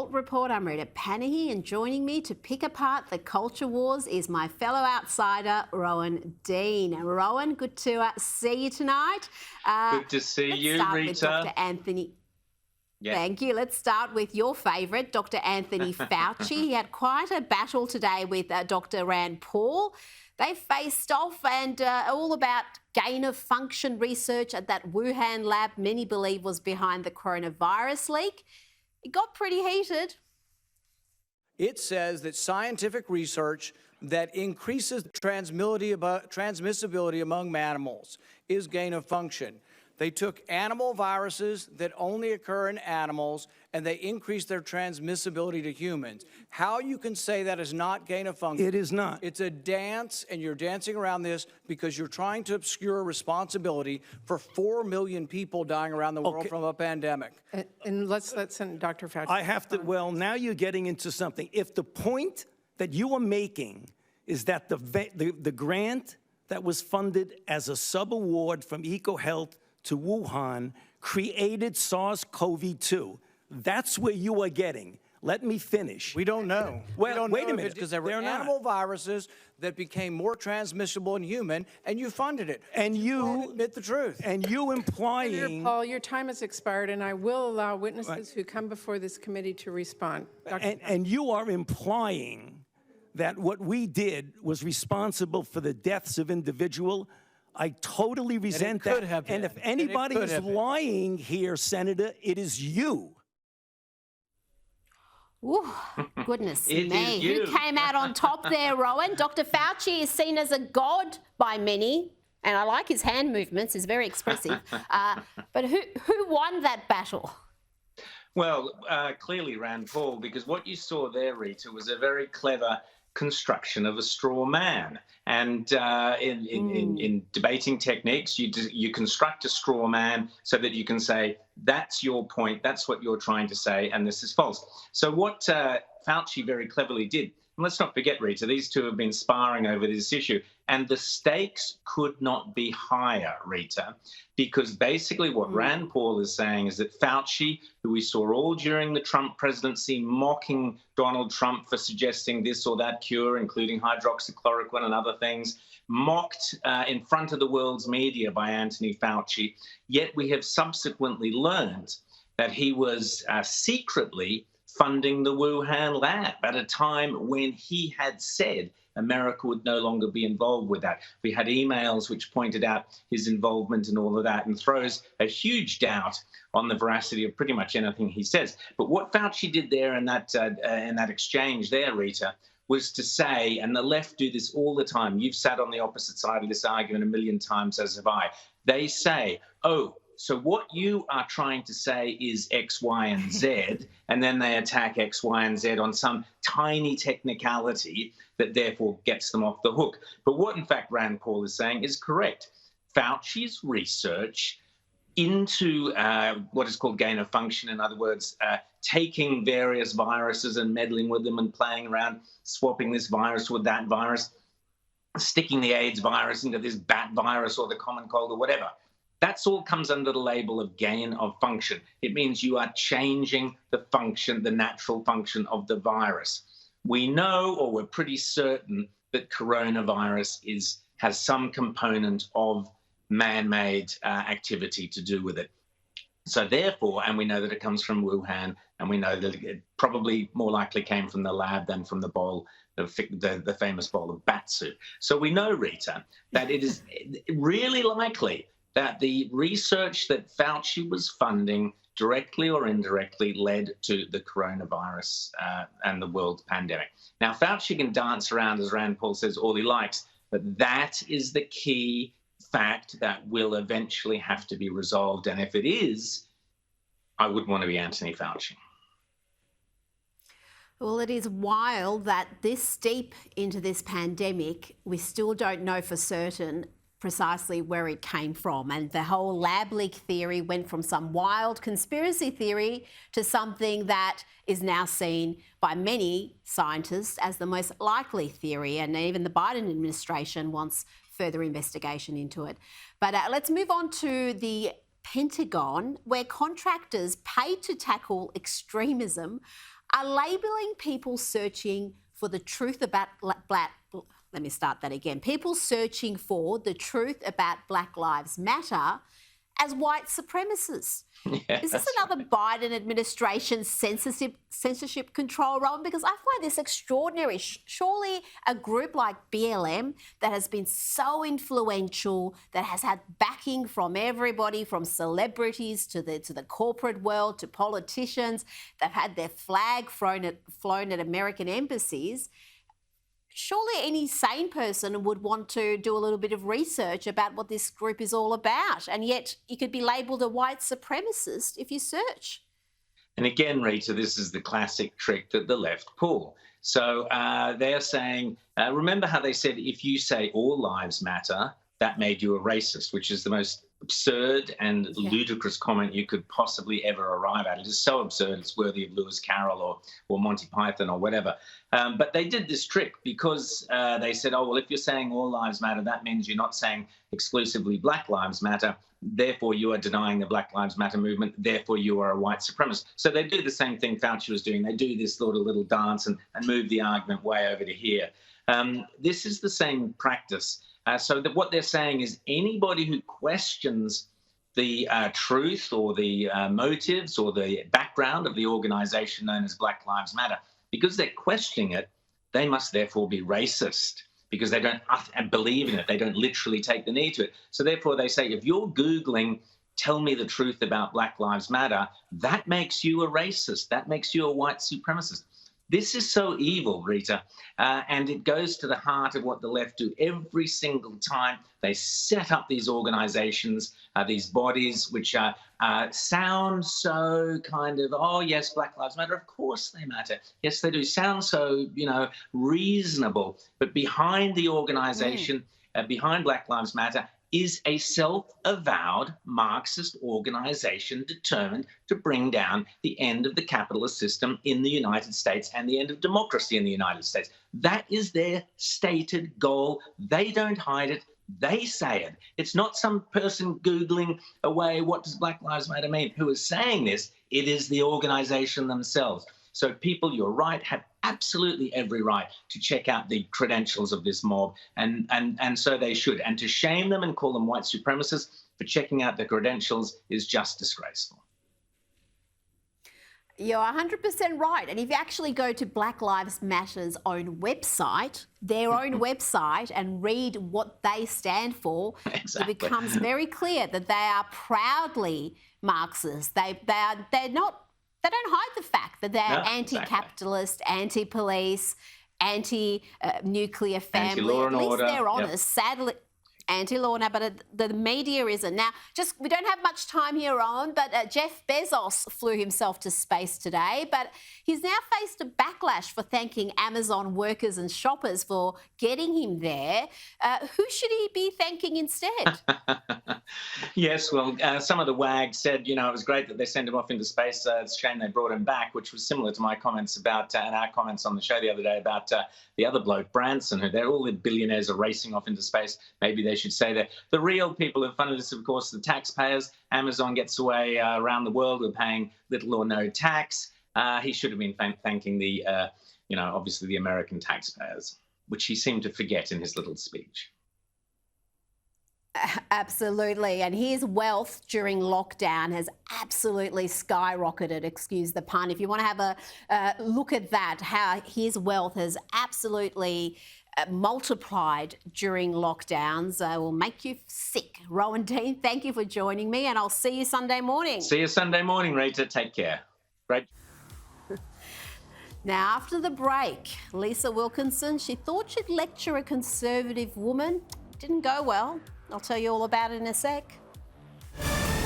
Report. I'm Rita Panahi, and joining me to pick apart the culture wars is my fellow outsider, Rowan Dean. And Rowan, good to see you tonight. Good to see you, Rita. With Dr. Anthony. Yeah. Thank you. Let's start with your favourite, Dr. Anthony Fauci. He had quite a battle today with Dr Rand Paul. They faced off and all about gain-of-function research at that Wuhan lab many believe was behind the coronavirus leak. It got pretty heated. It says that scientific research that increases transmissibility among animals is gain of function. They took animal viruses that only occur in animals and they increased their transmissibility to humans. How you can say that is not gain of function? It is not. It's a dance, and you're dancing around this because you're trying to obscure responsibility for 4 million people dying around the world from a pandemic. And let's send Dr. Fauci. I have to, well, now you're getting into something. If the point that you are making is that the grant that was funded as a sub-award from EcoHealth to Wuhan created SARS-CoV-2. That's where you are getting. Let me finish. We don't know. Well, wait a minute. Because there were animal viruses that became more transmissible in human, and you funded it. And you admit the truth. And you Senator implying. Paul, your time has expired, and I will allow witnesses who come before this committee to respond. And you are implying that what we did was responsible for the deaths of individual. I totally resent that. And if anybody is lying here, Senator, it is you. Ooh, goodness me. Who came out on top there, Rowan? Dr. Fauci is seen as a god by many, and I like his hand movements, he's very expressive. But who won that battle? Well, clearly Rand Paul, because what you saw there, Rita, was a very clever construction of a straw man. And in debating techniques, you construct a straw man so that you can say, that's your point, that's what you're trying to say, and this is false. So what Fauci very cleverly did, and let's not forget, Rita, these two have been sparring over this issue, and the stakes could not be higher, Rita, because basically what Rand Paul is saying is that Fauci, who we saw all during the Trump presidency mocking Donald Trump for suggesting this or that cure, including hydroxychloroquine and other things, mocked in front of the world's media by Anthony Fauci, yet we have subsequently learned that he was secretly funding the Wuhan lab at a time when he had said America would no longer be involved with that. We had emails which pointed out his involvement and all of that, and throws a huge doubt on the veracity of pretty much anything he says. But what Fauci did there in that exchange there, Rita, was to say, and the left do this all the time, you've sat on the opposite side of this argument a million times, as have I. They say, oh, so what you are trying to say is X, Y, and Z, and then they attack X, Y, and Z on some tiny technicality that therefore gets them off the hook. But what, in fact, Rand Paul is saying is correct. Fauci's research into what is called gain of function, in other words, taking various viruses and meddling with them and playing around, swapping this virus with that virus, sticking the AIDS virus into this bat virus or the common cold or whatever. That's all comes under the label of gain of function. It means you are changing the function, the natural function of the virus. We know, or we're pretty certain, that coronavirus has some component of man-made activity to do with it. So therefore, and we know that it comes from Wuhan, and we know that it probably more likely came from the lab than from the bowl, the famous bowl of bat soup. So we know, Rita, that it is really likely that the research that Fauci was funding, directly or indirectly, led to the coronavirus and the world pandemic. Now, Fauci can dance around, as Rand Paul says, all he likes, but that is the key fact that will eventually have to be resolved. And if it is, I wouldn't want to be Anthony Fauci. Well, it is wild that this deep into this pandemic, we still don't know for certain precisely where it came from. And the whole lab leak theory went from some wild conspiracy theory to something that is now seen by many scientists as the most likely theory. And even the Biden administration wants further investigation into it. But let's move on to the Pentagon, where contractors paid to tackle extremism are labeling people searching for the truth about let me start that again. People searching for the truth about Black Lives Matter as white supremacists. Yeah, Is this another Biden administration censorship control, Rowan? Because I find this extraordinary. Surely a group like BLM that has been so influential, that has had backing from everybody, from celebrities to the corporate world to politicians, they've had their flag flown at American embassies. Surely any sane person would want to do a little bit of research about what this group is all about. And yet you could be labelled a white supremacist if you search. And again, Rita, this is the classic trick that the left pull. So they're saying, remember how they said if you say all lives matter, that made you a racist, which is the most absurd and ludicrous comment you could possibly ever arrive at. It is so absurd, it's worthy of Lewis Carroll or Monty Python or whatever. But they did this trick because they said, oh, well, if you're saying all lives matter, that means you're not saying exclusively Black Lives Matter. Therefore, you are denying the Black Lives Matter movement. Therefore, you are a white supremacist. So they do the same thing Fauci was doing. They do this sort of little dance and move the argument way over to here. This is the same practice. So that what they're saying is anybody who questions the truth or the motives or the background of the organization known as Black Lives Matter, because they're questioning it, they must therefore be racist because they don't believe in it. They don't literally take the knee to it. So therefore they say, if you're Googling, tell me the truth about Black Lives Matter, that makes you a racist. That makes you a white supremacist. This is so evil, Rita, and it goes to the heart of what the left do every single time. They set up these organizations, these bodies, which sound so kind of, oh, yes, Black Lives Matter. Of course they matter. Yes, they do sound so, reasonable. But behind the organization, behind Black Lives Matter, is a self-avowed Marxist organization determined to bring down the end of the capitalist system in the United States and the end of democracy in the United States. That is their stated goal. They don't hide it. They say it. It's not some person Googling away, what does Black Lives Matter mean, who is saying this. It is the organization themselves. So people, you're right, have absolutely every right to check out the credentials of this mob, and so they should. And to shame them and call them white supremacists for checking out their credentials is just disgraceful. You're 100% right. And if you actually go to Black Lives Matter's own website, their own website, and read what they stand for, it becomes very clear that they are proudly Marxists. They're not. They don't hide the fact that they're anti-capitalist, anti-police, anti-nuclear family. Anti-law and At least order. they're honest. Sadly, anti-law now, but the media isn't. Now, we don't have much time here on, but Jeff Bezos flew himself to space today, but he's now faced a backlash for thanking Amazon workers and shoppers for getting him there. Who should he be thanking instead? Yes, well, some of the wags said, it was great that they sent him off into space. It's a shame they brought him back, which was similar to my comments about, and our comments on the show the other day about the other bloke, Branson, who all the billionaires are racing off into space. Maybe they should say that. The real people who funded this, of course, the taxpayers. Amazon gets away around the world with paying little or no tax. He should have been thanking the, obviously the American taxpayers, which he seemed to forget in his little speech. Absolutely. And his wealth during lockdown has absolutely skyrocketed, excuse the pun. If you want to have a look at that, how his wealth has absolutely multiplied during lockdowns, will make you sick. Rowan Dean, thank you for joining me, and I'll see you Sunday morning. See you Sunday morning, Rita. Take care. Great. Now, after the break, Lisa Wilkinson, she thought she'd lecture a conservative woman. Didn't go well. I'll tell you all about it in a sec.